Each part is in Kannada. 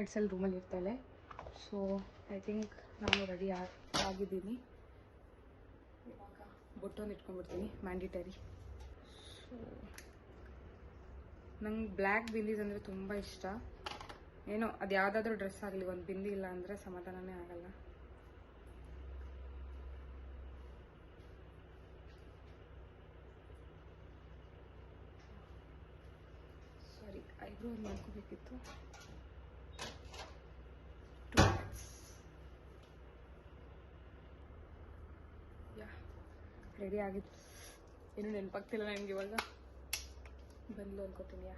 ನೈಟ್ಸಲ್ಲಿ ರೂಮಲ್ಲಿ ಇರ್ತಾಳೆ. ಸೊ ಐ ಥಿಂಕ್ ನಾನು ರೆಡಿ ಆಗಿದ್ದೀನಿ. ಇವಾಗ ಬೊಟ್ಟೊಂದು ಇಟ್ಕೊಂಡ್ಬಿಡ್ತೀನಿ, ಮ್ಯಾಂಡಿಟರಿ. ಸೊ ನಂಗೆ ಬ್ಲ್ಯಾಕ್ ಬಿಂದೀಸ್ ಅಂದರೆ ತುಂಬ ಇಷ್ಟ. ಏನೋ ಅದು ಯಾವುದಾದ್ರೂ ಡ್ರೆಸ್ ಆಗಲಿ ಒಂದು ಬಿಂದಿ ಇಲ್ಲ ಅಂದರೆ ಸಮಾಧಾನನೇ ಆಗಲ್ಲ. ಸಾರಿ, ಐಬ್ರೋ ಒಂದು ಮಾಡ್ಕೋಬೇಕಿತ್ತು. 2 minutes. ಯಾ ರೆಡಿ ಆಗಿತ್ತು. ಏನು ನೆನಪಾಗ್ತಿಲ್ಲ ನನಗೆ ಇವಾಗ. ಬಂದ್ಲು ಅನ್ಕೋತೀನಿ.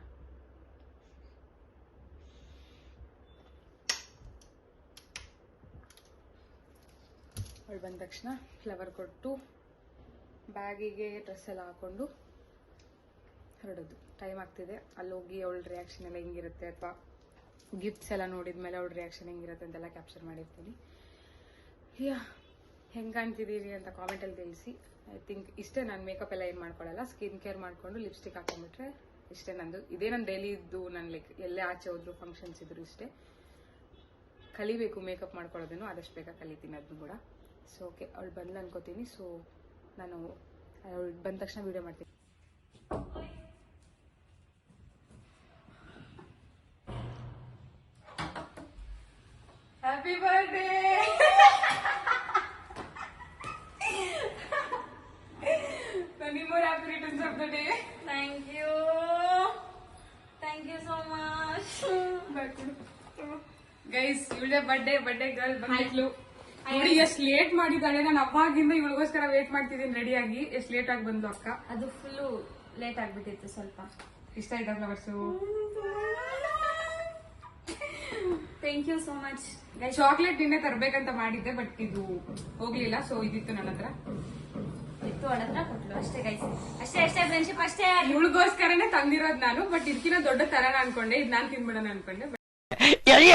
ಅವಳು ಬಂದ ತಕ್ಷಣ ಫ್ಲವರ್ ಕೊಟ್ಟು ಬ್ಯಾಗಿಗೆ ಡ್ರೆಸ್ ಎಲ್ಲ ಹಾಕೊಂಡು ಹೊರಡೋದು. ಟೈಮ್ ಆಗ್ತಿದೆ. ಅಲ್ಲಿ ಹೋಗಿ ಅವಳ ರಿಯಾಕ್ಷನ್ ಎಲ್ಲ ಹೆಂಗಿರುತ್ತೆ ಅಥವಾ ಗಿಫ್ಟ್ಸ್ ಎಲ್ಲ ನೋಡಿದ್ಮೇಲೆ ಅವಳ ರಿಯಾಕ್ಷನ್ ಹೆಂಗಿರುತ್ತೆ ಅಂತೆಲ್ಲ ಕ್ಯಾಪ್ಚರ್ ಮಾಡಿರ್ತೀನಿ. ಯಾ ಹೆಂಗೆ ಕಾಣ್ತಿದ್ದೀರಿ ಅಂತ ಕಾಮೆಂಟಲ್ಲಿ ತಿಳಿಸಿ. ಐ ಥಿಂಕ್ ಇಷ್ಟೇ. ನಾನು ಮೇಕಪ್ ಎಲ್ಲ ಏನು ಮಾಡ್ಕೊಳ್ಳಲ್ಲ. ಸ್ಕಿನ್ ಕೇರ್ ಮಾಡಿಕೊಂಡು ಲಿಪ್ಸ್ಟಿಕ್ ಹಾಕೊಂಡ್ಬಿಟ್ರೆ ಇಷ್ಟೇ ನಂದು. ಇದೇ ನನ್ನ ಡೈಲಿ ಇದ್ದು. ನಾನು ಲೈಕ್ ಎಲ್ಲೇ ಆಚೆ ಹೋದ್ರು ಫಂಕ್ಷನ್ಸ್ ಇದ್ರು ಇಷ್ಟೇ. ಕಲಿಬೇಕು ಮೇಕಪ್ ಮಾಡ್ಕೊಳ್ಳೋದೇನು, ಆದಷ್ಟು ಬೇಗ ಕಲಿತೀನಿ ಅದನ್ನು ಕೂಡ. ಸೊ ಓಕೆ, ಅವಳು ಬಂದ್ಲು ಅನ್ಕೋತೀನಿ. ಸೊ ನಾನು ಅವಳು ಬಂದ ತಕ್ಷಣ ವಿಡಿಯೋ ಮಾಡ್ತೀನಿ. Happy birthday. Many more happy returns of the day. Thank you. Thank you so much. Guys, ಇವಳೇ ಬರ್ಡೇ ಗರ್ಲ್ ಬಂದಿದ್ಲು. ನೋಡಿ ಎಷ್ಟು ಲೇಟ್ ಮಾಡಿದ್ದಾಳೆ. ನಾನು ಅವಾಗಿಂದ ಇವಳಿಗೋಸ್ಕರ ವೇಟ್ ಮಾಡ್ತಿದ್ದೀನಿ ರೆಡಿಯಾಗಿ. ಎಷ್ಟು ಲೇಟ್ ಆಗಿ ಬಂದ್ಲು ಅಕ್ಕ. ಅದು ಫುಲ್ಲು ಲೇಟ್ ಆಗ್ಬಿಟ್ಟಿತ್ತು ಸ್ವಲ್ಪ. ಇಷ್ಟ ಆಯ್ತಾ flowers? Thank you so much. Chocolate ನಿನ್ನೆ ತರ್ಬೇಕಂತ ಮಾಡಿದ್ದೆ, ಬಟ್ ಇದು ಹೋಗ್ಲಿಲ್ಲ. ಸೊ ಇದಿತ್ತು ನನ್ನ ಹತ್ರ. ಇತ್ತು, ಅವಳ ಹತ್ರ ಕೊಟ್ಲು ಅಷ್ಟೇ ಗೈಸ್. ಅಷ್ಟೇ ಫ್ರೆಂಡ್ಶಿಪ್ ಅಷ್ಟೇ. ಇವಳಿಗೋಸ್ಕರನೇ ತಂದಿರೋದು ನಾನು. ಬಟ್ ಇದಕ್ಕಿಂತ ದೊಡ್ಡ ತರನ ಅನ್ಕೊಂಡೆ. ಇದು ನಾನು ತಿನ್ಬಿಡೋಣ ಅನ್ಕೊಂಡೆ. ಇರ್ಲಿ,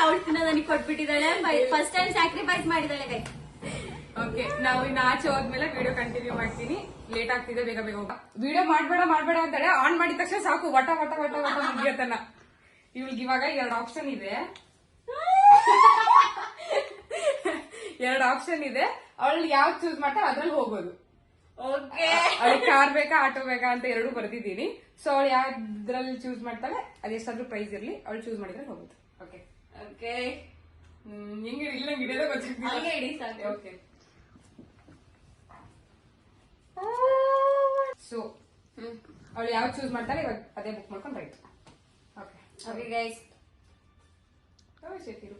ಅವಳು ತಿನ್ನೋದಕ್ಕೆ ಕೊಟ್ಬಿಟ್ಟಿದ್ದಾಳೆ. ಫಸ್ಟ್ ಟೈಮ್ ಸ್ಯಾಕ್ರಿಫೈಸ್ ಮಾಡಿದಾಳೆ ಗೈಸ್. ಓಕೆ, ನಾವು ಇನ್ನು ಆಚೆ ಹೋದ್ಮೇಲೆ ವಿಡಿಯೋ ಕಂಟಿನ್ಯೂ ಮಾಡ್ತೀನಿ. ಲೇಟ್ ಆಗ್ತಿದೆ, ಬೇಗ ಹೋಗ. ವಿಡಿಯೋ ಮಾಡ್ಬೇಡ ಅಂತಾಳೆ. ಆನ್ ಮಾಡಿದ ತಕ್ಷಣ ಸಾಕು, ವಟ ಮುಗಿಯತನ. ಇವಳಿಗೆ ಇವಾಗ 2 ಆಪ್ಷನ್ ಇದೆ. ಅವಳು ಯಾವ್ದು ಚೂಸ್ ಮಾಡ್ತಾಳೆ ಅದ್ರಲ್ಲಿ ಹೋಗೋದು. ಅವಳಿಗೆ ಕಾರ್ ಬೇಕಾ ಆಟೋ ಬೇಕಾ ಅಂತ 2 ಬರ್ದಿದ್ದೀನಿ. ಸೊ ಅವಳು ಯಾವ್ದ್ರಲ್ಲಿ ಚೂಸ್ ಮಾಡ್ತಾಳೆ ಅದೆಷ್ಟಾದ್ರೂ ಪ್ರೈಸ್ ಇರ್ಲಿ, ಅವಳು ಚೂಸ್ ಮಾಡಿದ್ರೆ ಹೋಗೋದು. ಓಕೆ ಓಕೆ, ಹಿಂಗೆ ಇಲ್ಲ ಹಿಡಿಯೋದೇ ಗೊತ್ತಿಲ್ಲ. ಓಕೆ, ಸೊ ಅವಳು ಯಾವ್ದು ಚೂಸ್ ಮಾಡ್ತಾಳೆ ಇವಾಗ ಅದೇ ಬುಕ್ ಮಾಡ್ಕೊಂಡು ರೈಟ್. ಓಕೆ ಗೈಸ್, ಸೇರ್ತಿರು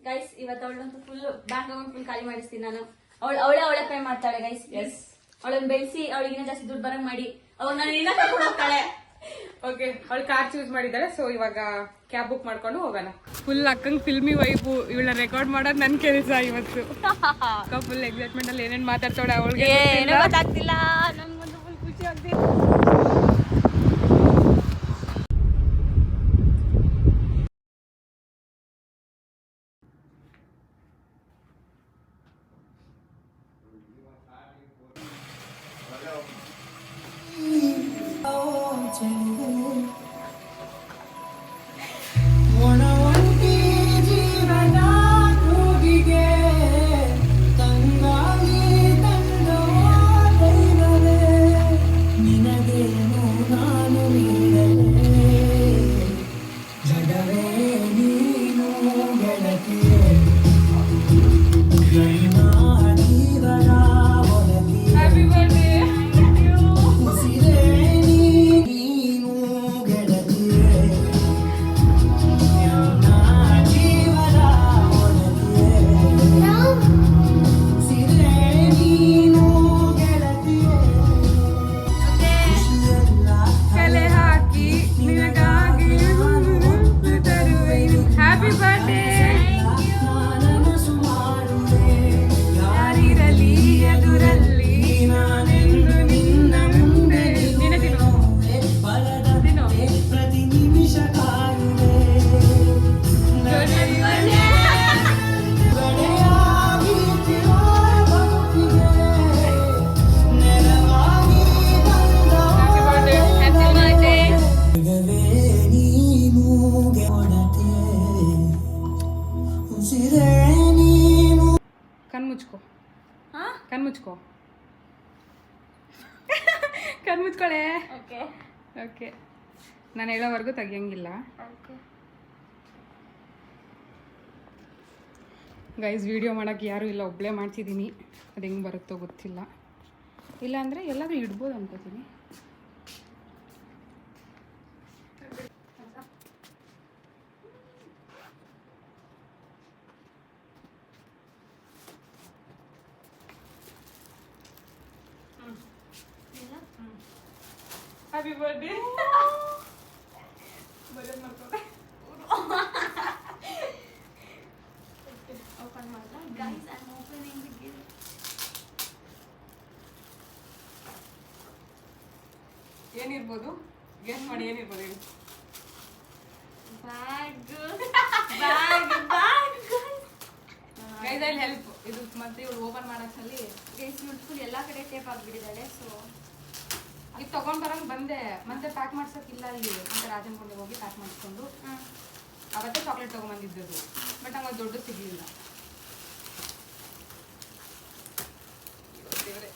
ಗೈಸ್. ಇವತ್ತು ಅವಳಂತೂ ಫುಲ್ ಬ್ಯಾಂಕ್ ಅಕೌಂಟ್ ಫುಲ್ ಖಾಲಿ ಮಾಡಿಸ್ತೀನಿ ನಾನು. ಅವಳೆ ಪೇ ಮಾಡ್ತಾಳೆ ಗೈಸ್. ಎಸ್, ಅವಳನ್ನ ಬೆಳೆಸಿ ಅವಳಿಗಿನ್ನ ಜಾಸ್ತಿ ದುಡ್ಡು ಬರಂಗ್ ಮಾಡಿ ಅವಾಗ ನಾನು ಏನ ಕರ್ಕೊಂಡು ಹೋಗ್ತಾಳೆ. ಓಕೆ, ಅವಳು ಕಾರ್ ಚೂಸ್ ಮಾಡಿದ್ದಾಳೆ. ಸೊ ಇವಾಗ ಕ್ಯಾಬ್ ಬುಕ್ ಮಾಡ್ಕೊಂಡು ಹೋಗೋಣ. ಫುಲ್ ಅಕ್ಕಂಗ್ ಫಿಲ್ಮಿ ವೈಬು. ಇವಳನ್ನ ರೆಕಾರ್ಡ್ ಮಾಡೋದು ನನ್ ಕೆಲಸ ಇವತ್ತು. ಅಕ್ಕ ಫುಲ್ ಎಕ್ಸೈಟ್ಮೆಂಟ್ ಅಲ್ಲಿ ಏನೇನ್ ಮಾತಾಡ್ತಾಳೆ ಅವಳಿಗೆ ಗೊತ್ತಾಗ್ತಿಲ್ಲ. ನನ್ಗೊಂದು ಫುಲ್ ಖುಷಿ ಆಗ್ತಿಲ್ಲ. ನಿನಗೆ ಮುಚ್ಕೋ. ಕಣ್ ಮುಚ್ಕೊಳೆ. ಓಕೆ ಓಕೆ, ನಾನು ಹೇಳೋವರೆಗೂ ತೆಗಿಯಂಗಿಲ್ಲ. ಓಕೆ. ಗೈಸ್, ವಿಡಿಯೋ ಮಾಡೋಕ್ಕೆ ಯಾರೂ ಇಲ್ಲ, ಒಬ್ಬಳೇ ಮಾಡ್ತಿದ್ದೀನಿ. ಅದು ಹೆಂಗೆ ಬರುತ್ತೋ ಗೊತ್ತಿಲ್ಲ. ಇಲ್ಲಾಂದರೆ ಎಲ್ಲಾದರೂ ಇಡ್ಬೋದು ಅನ್ಕೋತೀನಿ. Happy birthday. ಬರೋದು ಮಾಡ್ಕೊಂಡೆ. ಓಪನ್ ಮಾಡ್ಲಾ? Guys, I am opening the gift. ಏನಿರ್ಬೋದು? ಗೆಸ್ ಮಾಡಿ, ಏನಿರ್ಬೋದು ಹೇಳಿ. Bag bag bag. Guys, I will help. ಇದು ಮತ್ತೆ ಇವಳು ಓಪನ್ ಮಾಡೋದ್ರಲ್ಲಿ ಗೈಸ್ ನೋಡಿ, ಫುಲ್ ಎಲ್ಲ ಕಡೆ ಟೇಪ್ ಆಗಿಬಿಟ್ಟಿದ್ದಾಳೆ. ಸೊ ಇದು ತಗೊಂಡ್ ಬರಂಗ್ ಬಂದೆ, ಮತ್ತೆ ಪ್ಯಾಕ್ ಮಾಡ್ಸೋಕ್ಕಿಲ್ಲ ಅಲ್ಲಿ. ಮತ್ತೆ ರಾಜನ್ ಕೊಂಡೆ ಹೋಗಿ ಪ್ಯಾಕ್ ಮಾಡಿಸ್ಕೊಂಡು ಅವತ್ತೇ ಚಾಕ್ಲೇಟ್ ತೊಗೊಂಬಂದಿದ್ದದು. ಬಟ್ ನಂಗೆ ಅದು ದೊಡ್ಡ ಸಿಗಲಿಲ್ಲ.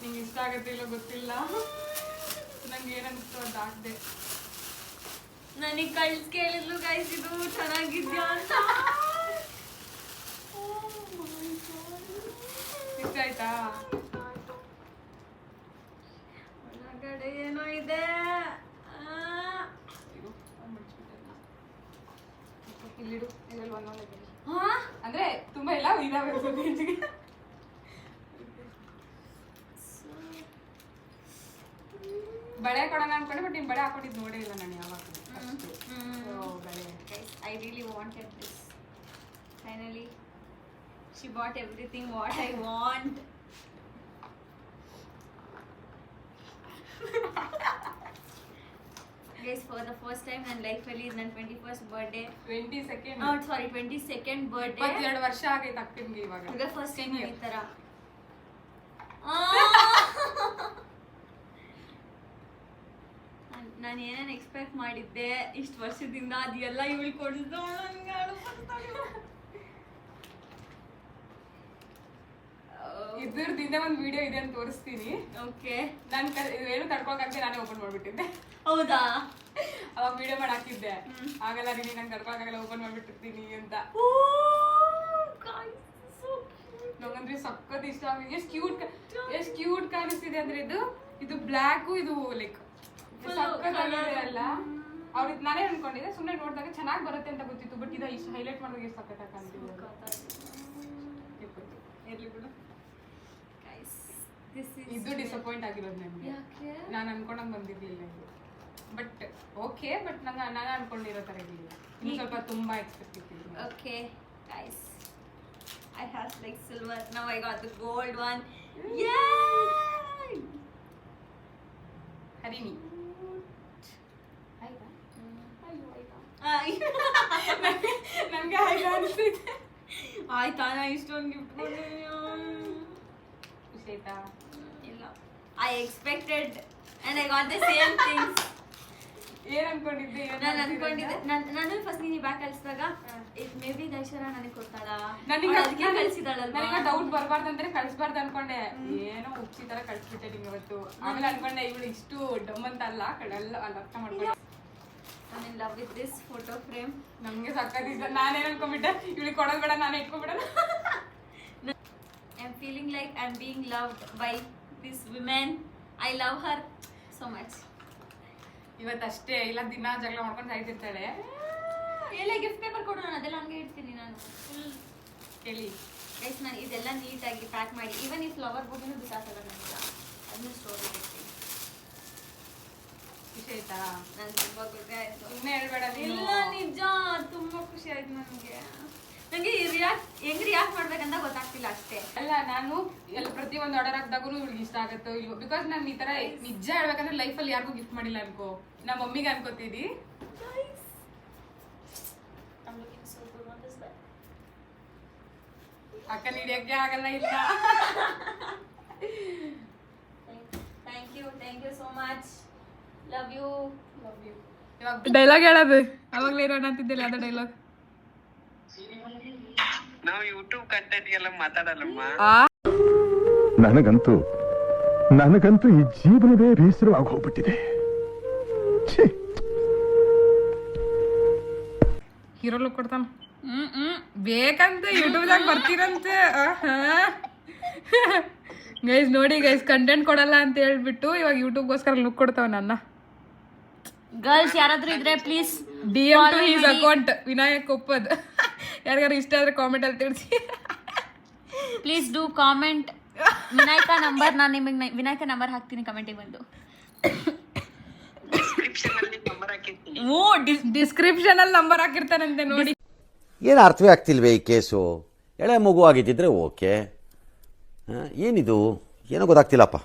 ನಿಂಗೆ ಇಷ್ಟ ಆಗತ್ತೆ ಇಲ್ಲ ಗೊತ್ತಿಲ್ಲ. ನಂಗೆ ಏನನ್ನಿಸ್ತು ಅದು ಹಾಕ್ದೆ. ನನಗೆ ಕಳ್ಸಿ ಕೇಳಿದ್ಲು ಗೈಸ್, ಇದು ಚೆನ್ನಾಗಿದ್ಯಾ ಅಂತ. ಇಷ್ಟ ಆಯ್ತಾ? ಒಳಗಡೆ ಏನೋ ಇದೆ. ಇಲ್ಲಿಡು, ಇದರಲ್ಲಿ ಒಂದೊಂದೇ ಹಾ, ಅಂದ್ರೆ ತುಂಬಾ ಎಲ್ಲ ಇದಾವೆ ರೇಂಜ್ಗೆ. ಬಳೆ ಕೊಡೋಣ ಅನ್ಕೊಂಡೆ, ಬಟ್ ನೀನ್ ಬಳೆ ಹಾಕೊಂಡಿದ್ದು ನೋಡೇ ಇಲ್ಲ ನಾನು ಯಾವಾಗ. ಬಳೆ I really wanted this. Finally, she bought everything what I want. Guys, for the first time ನನ್ನ ಲೈಫಲ್ಲಿ ನನ್ನ 21st ಬರ್ಡೇ. 22nd. ಸಾರಿ, 22nd ಬರ್ಡೇ. 22 ವರ್ಷ ಆಗೈತೆ ಅಕ್ಕನಿಗೆ ಇವಾಗ. ಈಗ ಫಸ್ಟ್ ಟೈಮ್ ಈ ಥರ. ನಾನು ಏನೇನು ಎಕ್ಸ್ಪೆಕ್ಟ್ ಮಾಡಿದ್ದೆ ಇಷ್ಟು ವರ್ಷದಿಂದ, ಅದೆಲ್ಲ ಇವಳು ಕೊಡಿಸ್ದು. ಇದ್ರದಿಂದ ಒಂದು ವಿಡಿಯೋ ಇದೆ ಅಂತ ತೋರಿಸ್ತೀನಿ. ಓಕೆ. ನಾನು ಏನು ತಡ್ಕೊಳಕ್ಕಾಗದೆ ನಾನೇ ಓಪನ್ ಮಾಡ್ಬಿಟ್ಟಿದ್ದೆ. ಹೌದಾ? ಅವಾಗ ವಿಡಿಯೋ ಮಾಡಿ ಹಾಕಿದ್ದೆ. ಆಗಲ್ಲ ರೀ, ನಂಗೆ ತಡ್ಕೊಳಕ್ಕಾಗಲ್ಲ, ಓಪನ್ ಮಾಡ್ಬಿಟ್ಟಿರ್ತೀನಿ ಅಂತ. ನಂಗಂದ್ರೆ ಸಖತ್ ಇಷ್ಟ. ಎಷ್ಟು ಕ್ಯೂಟ್ ಕಾಣಿಸ್ತಿದೆ ಅಂದ್ರೆ ಇದು ಬ್ಲ್ಯಾಕು, ಇದು ಲೈಕ್ ಸಖತ್ತಾಗಿದೆ ಅಲ್ಲ. ಅವ್ರಿಗೆ ನಾನೇ ಅನ್ಕೊಂಡಿದ್ದೆ, ಸುಮ್ಮನೆ ನೋಡಿದಾಗ ಚೆನ್ನಾಗಿ ಬರುತ್ತೆ ಅಂತ ಗೊತ್ತಿತ್ತು. ಬಟ್ ಇದು ಇಷ್ಟು ಹೈಲೈಟ್ ಮಾಡಿದಾಗ ಎಷ್ಟು ಸಖತ್ತಾಗಿ ಕಾಣ್ತಿದೆ. ಇರ್ಲಿ ಬಿಡು. ಇದು ಡಿಸಪಾಯಿಂಟ್ ಆಗಿರೋದು ನನಗೆ. ನಾನು ಅನ್ಕೊಂಡಂಗೆ ಬಂದಿರ್ಲಿಲ್ಲ ಇದು. ಬಟ್ ಓಕೆ, ಬಟ್ ನಾನು ಅನ್ಕೊಂಡಿರೋ ಥರ ಇರಲಿಲ್ಲ. ಇನ್ನು ಸ್ವಲ್ಪ ತುಂಬಾ ಎಕ್ಸ್ಪೆಕ್ಟ್ ಇತ್ತು. Okay guys, I have like silver. Now I got the gold one. Yay! Harini ನನಗೆ ಹಾಗೆ ಅನಿಸ್ತೈತೆ. ಆಯ್ತಾ, ನಾ ಇಷ್ಟೊಂದು ಗಿಫ್ಟ್ ಕೊಟ್ಟಿದ್ದೀನಿ. ಖುಷಿ ಆಯ್ತಾ? ಇಲ್ಲ, I expected and I got the same things. ಏನ್ ಅನ್ಕೊಂಡಿದ್ದೆ? ನಾನು ಅನ್ಕೊಂಡಿದ್ದೆ, ನಾನು ಫಸ್ಟ್ ನೀನು ಬ್ಯಾಗ್ ಕಳಿಸಿದಾಗ ಮೇ ಬಿ ದೈಶರ ನನಗೆ ಕೊಡ್ತಾಳ, ನನಗೆ ಕಳಿಸಿದಾಳಲ್ವಾ. ನನಗೆ ಡೌಟ್ ಬರಬಾರ್ದು ಅಂದ್ರೆ ಕಳಿಸ್ಬಾರ್ದು ಅನ್ಕೊಂಡೆ. ಏನೋ ಉಚ್ಚಿ ತರ ಕಳಿಸ್ಬಿಟ್ಟೆ ನಿಂಗೆ ಇವತ್ತು. ಆಮೇಲೆ ಅನ್ಕೊಂಡೆ ಇವಳು ಇಷ್ಟು ಡಮ್ ಅಂತ ಅಲ್ಲ, ಅಲ್ಲಿ ಅರ್ಥ ಮಾಡ್ಕೊಂಡೆ. I'm in love with this photo frame. ನಮ್ಗೆ ಸಕ್ಕತ್ತಿದ್ದ. ನಾನೇನ್ ಅನ್ಕೊಂಡ್ಬಿಟ್ಟೆ, ಇವಳಿಗೆ ಕೊಡೋದು ಬೇಡ, ನಾನೇ ಇಟ್ಕೊಂಡ್ಬಿಡ. I'm feeling like I'm being loved by this woman. I love her so much. ಇವತ್ತಷ್ಟೇ ಇಲ್ಲ, ದಿನ ಜಗಳ ಮಾಡ್ಕೊಂಡು ಸಾಯ್ತಿರ್ತಾಳೆ. ಎಲ್ಲ ಗಿಫ್ಟ್ ಪೇಪರ್ ಕೊಡು, ನಾನು ಅದೆಲ್ಲ ಹಂಗೆ ಇಡ್ತೀನಿ. ನಾನು ಫುಲ್ ಕೇಳಿ ಗೈಸ್, ನಾನು ಇದೆಲ್ಲ ನೀಟಾಗಿ ಪ್ಯಾಕ್ ಮಾಡಿ, ಈವನ್ ಈ ಫ್ಲವರ್ ಬುಕ್ಕಿನೂ ಬಿಸಾಕಲ್ಲ ನನಗೆ, ಅದನ್ನು ಸ್ಟೋರ್ ಇಡ್ತೀನಿ. ಖುಷಿ ಆಯ್ತಾ? ನಾನು ತುಂಬ ಖುಷಿ ಆಯಿತು. ಸುಮ್ಮನೆ ಹೇಳ್ಬೇಡ. ಇಲ್ಲ, ನಿಜ ತುಂಬ ಖುಷಿ ಆಯ್ತು ನನಗೆ. ನನಗೆ ಹೆಂಗ್ ರಿಯಾಕ್ಟ್ ಮಾಡ್ಬೇಕಂತ ಗೊತ್ತಾಗ್ತಿಲ್ಲ ಅಷ್ಟೇ. ಅಲ್ಲ, ನಾನು ಎಲ್ಲ ಪ್ರತಿಯೊಂದು ಆರ್ಡರ್ ಹಾಕಿದಾಗೂ ಇವ್ಳಿಗೆ ಇಷ್ಟ ಆಗತ್ತೋ ಇಲ್ವೋ. ಬಿಕಾಸ್ ನಾನು ಈ ತರ ನಿಜ ಹೇಳ್ಬೇಕಂದ್ರೆ ಲೈಫಲ್ಲಿ ಯಾರಿಗೂ ಗಿಫ್ಟ್ ಮಾಡಿಲ್ಲ ಅನ್ಕೋ. ನಮ್ಮ ಮಮ್ಮಿಗೆ ಅನ್ಕೋತಿದ್ದಿ. ಅಕ್ಕ ಹಿಡಿಯಕ್ಕೆ ಆಗಲ್ಲ. ಇಲ್ಲ, thank you so much. Love you. Dialogue ಹೇಳೋದು ಅವಾಗಲೇ ಇರೋಣ ಅಂತಿದ್ದಿಲ್ಲ, ಅದ ಡೈಲಾಗ್. ನಾವು ಯೂಟ್ಯೂಬ್ ಕಂಟೆಂಟ್ ಎಲ್ಲ ಮಾತಾಡಲ್ಲಮ್ಮ. ನನಗಂತೂ ನನಗಂತೂ ಈ ಜೀವನವೇ ಬೇಸರವಾಗಿ ಹೋಗ್ಬಿಟ್ಟಿದೆ. ಹೀರೋ ಲುಕ್ ಕೊಡ್ತಾನ ಬೇಕಂತ ಯೂಟ್ಯೂಬ್ದಾಗ ಬರ್ತೀರಂತೆ. ಗೈಸ್ ನೋಡಿ ಗೈಸ್, ಕಂಟೆಂಟ್ ಕೊಡಲ್ಲ ಅಂತ ಹೇಳ್ಬಿಟ್ಟು ಇವಾಗ ಯೂಟ್ಯೂಬ್ಗೋಸ್ಕರ ಲುಕ್ ಕೊಡ್ತಾವ ನನ್ನ. ಗರ್ಲ್ಸ್ ಯಾರಾದ್ರೂ ಇದ್ರೆ please DM to his account Vinayak Koppad. ಯಾರಿಗಾರು ಇಷ್ಟ ಆದ್ರೆ ಕಾಮೆಂಟ್ ಅಲ್ಲಿ ತಿಳಿಸಿ. Please do comment. Vinayaka number ನಾನು ನಿಮಗೆ ವಿನಾಯಕ ನಂಬರ್ ಹಾಕ್ತೀನಿ ಕಮೆಂಟಿಗೆ ಬಂದು. ಡಿಸ್ಕ್ರಿಪ್ಷನ್ ಅಲ್ಲಿ ನಂಬರ್ ಹಾಕಿರ್ತಾನಂತೆ ನೋಡಿ. ಏನು ಅರ್ಥವೇ ಆಗ್ತಿಲ್ವೇ ಈ ಕೇಸು? ಎಳೆ ಮಗು ಆಗಿದ್ದಿದ್ರೆ ಓಕೆ, ಏನಿದು ಏನೋ ಗೊತ್ತಾಗ್ತಿಲ್ಲಪ್ಪ,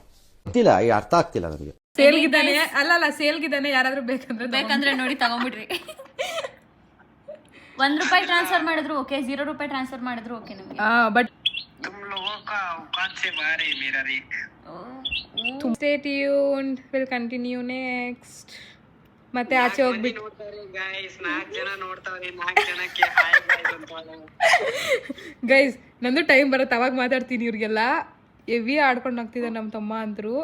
ಗೊತ್ತಿಲ್ಲ, ಈ ಅರ್ಥ ಆಗ್ತಿಲ್ಲ ನನಗೆ. ಸೇಲ್ಗಿದ್ದಾನೆ ಅಲ್ಲ ಸೇಲ್ಗಿದ್ದಾನೆ, ಯಾರಾದ್ರೂ ಬೇಕಂದ್ರೆ ನೋಡಿ ತಗೊಂಡ್ಬಿಡ್ರಿ. ₹1 ಟ್ರಾನ್ಸ್ಫರ್ ಮಾಡಿದ್ರು ಓಕೆ, ₹0 ಟ್ರಾನ್ಸ್ಫರ್ ಮಾಡಿದ್ರು ಓಕೆ ನಮಗೆ. But stay tuned, will continue next. ಮತ್ತೆ ಆಚೆ ಹೋಗ್ಬಿಟ್ಟು ಗೈಸ್ ನಂದು ಟೈಮ್ ಬರುತ್ತೆ ಅವಾಗ ಮಾತಾಡ್ತೀನಿ. ಇವ್ರಿಗೆಲ್ಲ ಹೆವಿ ಆಡ್ಕೊಂಡು ಹೋಗ್ತಿದ್ದ ನಮ್ಮ ತಮ್ಮ ಅಂತರು.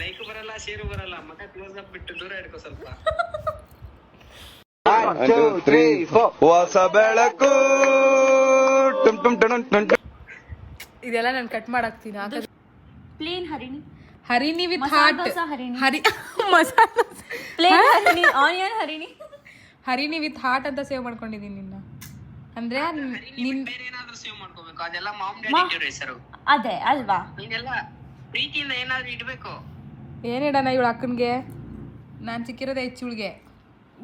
ಲೈಕ್ ಬರಲ್ಲ, ಶೇರ್ ಬರಲ್ಲ, ಮಗ ಕ್ಲೋಸ್ ಅಪ್ ಬಿಟ್ಟು ದೂರ ಇಡ್ಕೋ ಸ್ವಲ್ಪ. ಹೊಸ ಬೆಳಕು ಇದೆಲ್ಲ ನಾನು ಕಟ್ ಮಾಡಾಕ್ತೀನಿ. Plain Harini with masala heart. Dosa Harini. Masala plain Harini, onion Harini. Harini with heart ಅಂತ ಸೇವ್ ಮಾಡ್ಕೊಂಡಿದೀನಿ ನಿನ್ನ. ಅಂದ್ರೆ ನಿನ್ ಬೇರೆ ಏನಾದ್ರೂ ಸೇವ್ ಮಾಡ್ಕೋಬೇಕು, ಅದೆಲ್ಲ ಮಾಮ್ ಡ್ಯಾಡಿ ಹೆಸರು. ಅದೇ ಅಲ್ವಾ? ನೀನೆಲ್ಲ ಪ್ರೀತಿಯಿಂದ ಏನಾದ್ರೂ ಇಡ್ಬೇಕು. ಏನಿಡಣ ಇವಳ ಅಕ್ಕನ್ಗೆ? ನಾನ್ ಸಿಕ್ಕಿರೋದೇ ಹೆಚ್ಚುಳ್ಗೆ.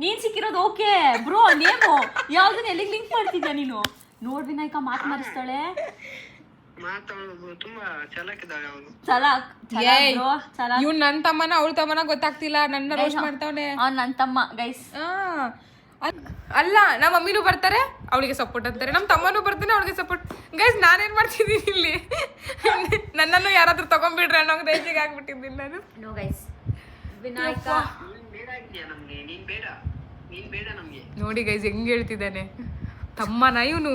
ನೀನ್ ಸಿಕ್ಕಿರೋದು ಓಕೆ ಬ್ರೋ, ನೇಮು ಯಾವ್ದನ್ನ ಎಲ್ಲಿಗೆ ಲಿಂಕ್ ಮಾಡ್ತಿದ್ಯಾ ನೀನು? ನೋಡ್ ವಿನಾಯಕ ಮಾತು ಮಾರಿಸ್ತಾಳೆ. ಮಾತಾಡೋದು ತುಂಬಾ ಚಲಾಕಿದ್ದಾಳೆ ಅವನು. ಇವ್ನು ನನ್ ತಮ್ಮನ ಅವಳ ತಮ್ಮನ ಗೊತ್ತಾಗ್ತಿಲ್ಲ, ನನ್ನ ರೋಸ್ಟ್ ಮಾಡ್ತಾವನೆ. ಅವ್ನ್ ನನ್ ತಮ್ಮ ಗೈಸ್. ಅಲ್ಲ ನಮ್ಮ ಮಮ್ಮಿನೂ ಬರ್ತಾರೆ ಅವಳಿಗೆ ಸಪೋರ್ಟ್ ಅಂತಾರೆ, ನಮ್ಮ ತಮ್ಮನೂ ಬರ್ತಾನೆ ಅವಳಿಗೆ ಸಪೋರ್ಟ್. ಗೈಸ್ ನಾನೇನ್ ಮಾಡ್ತಿದ್ದೀನಿ ಇಲ್ಲಿ? ನನ್ನನ್ನು ಯಾರಾದ್ರೂ ತಗೊಂಡ್ಬಿಡ್ರೆ ಅನ್ನೋ ರೇಂಜಿಗೆ ಆಗ್ಬಿಟ್ಟಿದ್ದೀನಿ ನಾನು. ನೋ ಗೈಸ್, ವಿನಾಯಕ ನೀನ್ ಬೇಡ ನಮ್ಗೆ. ನೋಡಿ ಗೈಸ್ ಹೆಂಗ್ ಹೇಳ್ತಿದ್ದಾನೆ ತಮ್ಮನ ಇವನು.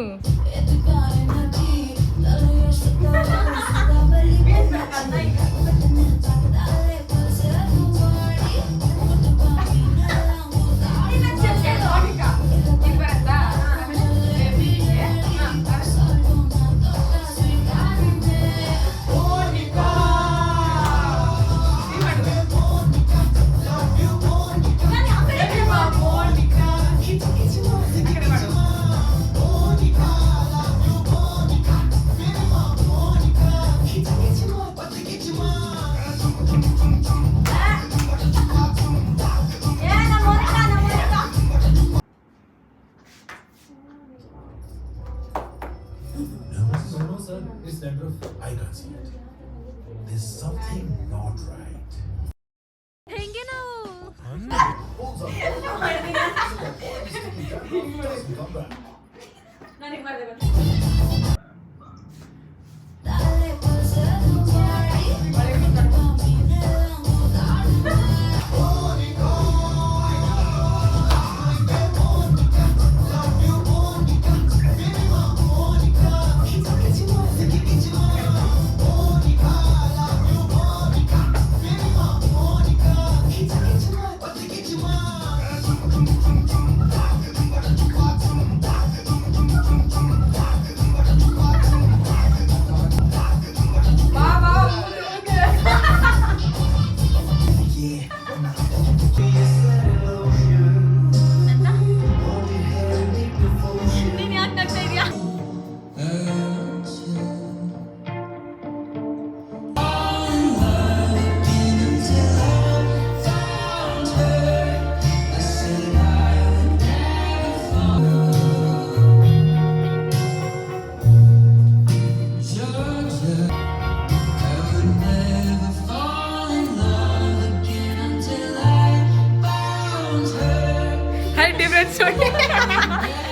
I can't see it. There's something not right. ಹೆಂಗೆ ನಾವು ನನಗೆ ಮಾಡ್ದೆ different story.